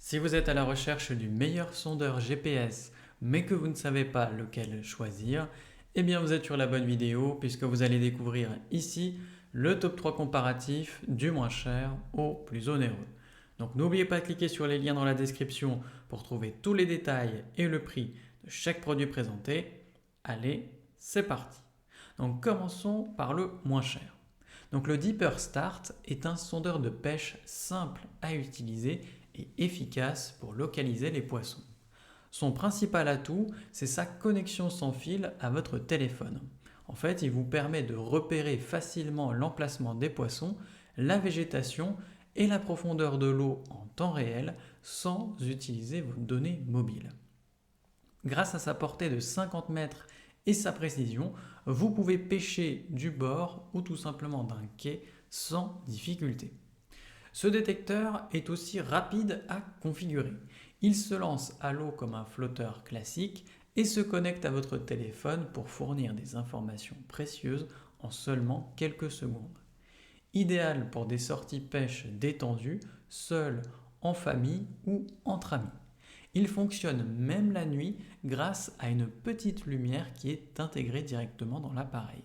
Si vous êtes à la recherche du meilleur sondeur GPS, mais que vous ne savez pas lequel choisir, eh bien vous êtes sur la bonne vidéo puisque vous allez découvrir ici le top 3 comparatif du moins cher au plus onéreux. Donc n'oubliez pas de cliquer sur les liens dans la description pour trouver tous les détails et le prix de chaque produit présenté. Allez, c'est parti. Donc commençons par le moins cher. Donc le Deeper Start est un sondeur de pêche simple à utiliser et efficace pour localiser les poissons. Son principal atout, c'est sa connexion sans fil à votre téléphone. En fait, il vous permet de repérer facilement l'emplacement des poissons, la végétation et la profondeur de l'eau en temps réel sans utiliser vos données mobiles. Grâce à sa portée de 50 mètres et sa précision, vous pouvez pêcher du bord ou tout simplement d'un quai sans difficulté. Ce détecteur est aussi rapide à configurer. Il se lance à l'eau comme un flotteur classique et se connecte à votre téléphone pour fournir des informations précieuses en seulement quelques secondes. Idéal pour des sorties pêche détendues, seul, en famille ou entre amis. Il fonctionne même la nuit grâce à une petite lumière qui est intégrée directement dans l'appareil.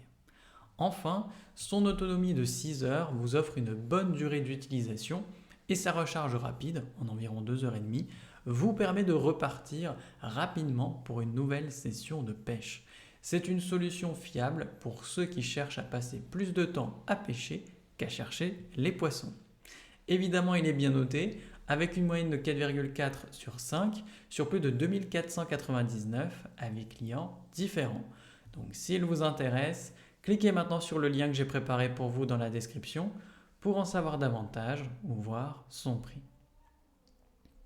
Enfin, son autonomie de 6 heures vous offre une bonne durée d'utilisation et sa recharge rapide, en environ 2h30, vous permet de repartir rapidement pour une nouvelle session de pêche. C'est une solution fiable pour ceux qui cherchent à passer plus de temps à pêcher qu'à chercher les poissons. Évidemment, il est bien noté, avec une moyenne de 4,4 sur 5 sur plus de 2499 avis clients différents. Donc s'il vous intéresse, cliquez maintenant sur le lien que j'ai préparé pour vous dans la description pour en savoir davantage ou voir son prix.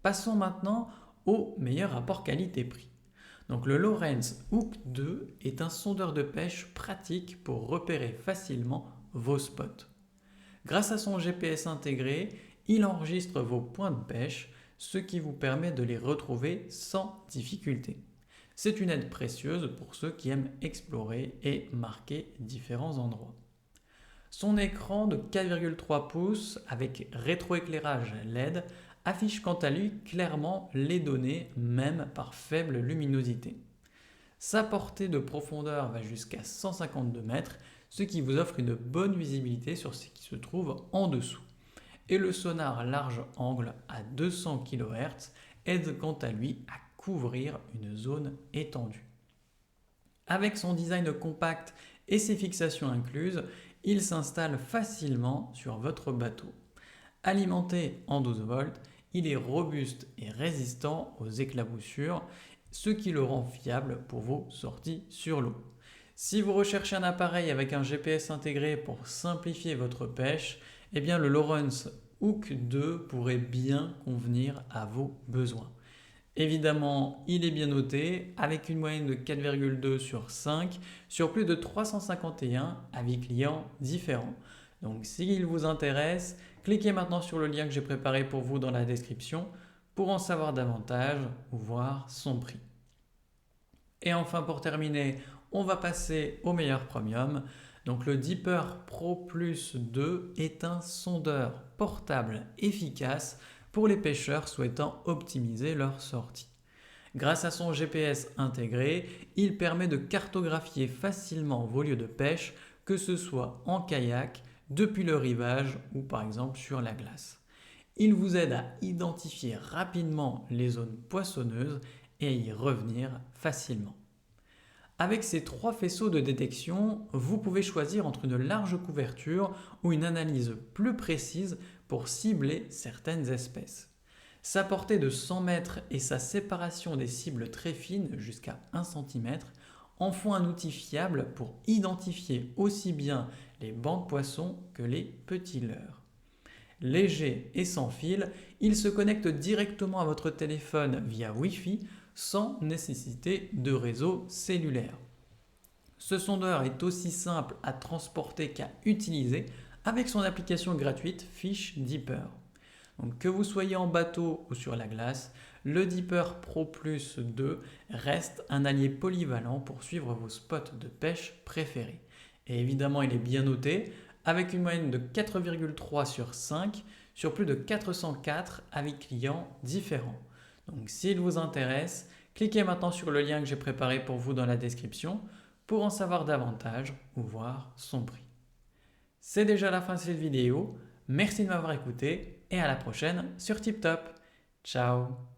Passons maintenant au meilleur rapport qualité-prix. Donc le Lowrance Hook 2 est un sondeur de pêche pratique pour repérer facilement vos spots. Grâce à son GPS intégré, il enregistre vos points de pêche, ce qui vous permet de les retrouver sans difficulté. C'est une aide précieuse pour ceux qui aiment explorer et marquer différents endroits. Son écran de 4,3 pouces avec rétroéclairage LED affiche quant à lui clairement les données, même par faible luminosité. Sa portée de profondeur va jusqu'à 152 mètres, ce qui vous offre une bonne visibilité sur ce qui se trouve en dessous. Et le sonar large angle à 200 kHz aide quant à lui à couvrir une zone étendue. Avec son design compact et ses fixations incluses, il s'installe facilement sur votre bateau. Alimenté en 12 volts, il est robuste et résistant aux éclaboussures, ce qui le rend fiable pour vos sorties sur l'eau. Si vous recherchez un appareil avec un GPS intégré pour simplifier votre pêche, eh bien le Lowrance Hook 2 pourrait bien convenir à vos besoins. Évidemment, il est bien noté avec une moyenne de 4,2 sur 5 sur plus de 351 avis clients différents. Donc s'il vous intéresse, cliquez maintenant sur le lien que j'ai préparé pour vous dans la description pour en savoir davantage ou voir son prix. Et enfin pour terminer, on va passer au meilleur premium. Donc le Deeper Pro Plus 2 est un sondeur portable efficace pour les pêcheurs souhaitant optimiser leur sortie. Grâce à son GPS intégré, il permet de cartographier facilement vos lieux de pêche, que ce soit en kayak, depuis le rivage ou par exemple sur la glace. Il vous aide à identifier rapidement les zones poissonneuses et à y revenir facilement. Avec ces 3 faisceaux de détection, vous pouvez choisir entre une large couverture ou une analyse plus précise pour cibler certaines espèces. Sa portée de 100 mètres et sa séparation des cibles très fines jusqu'à 1 cm en font un outil fiable pour identifier aussi bien les bancs de poissons que les petits leurres. Léger et sans fil, il se connecte directement à votre téléphone via Wi-Fi sans nécessiter de réseau cellulaire. Ce sondeur est aussi simple à transporter qu'à utiliser avec son application gratuite Fish Deeper. Donc, que vous soyez en bateau ou sur la glace, le Deeper Pro Plus 2 reste un allié polyvalent pour suivre vos spots de pêche préférés. Et évidemment, il est bien noté avec une moyenne de 4,3 sur 5 sur plus de 404 avis clients différents. Donc s'il vous intéresse, cliquez maintenant sur le lien que j'ai préparé pour vous dans la description pour en savoir davantage ou voir son prix. C'est déjà la fin de cette vidéo. Merci de m'avoir écouté et à la prochaine sur TipTop. Ciao!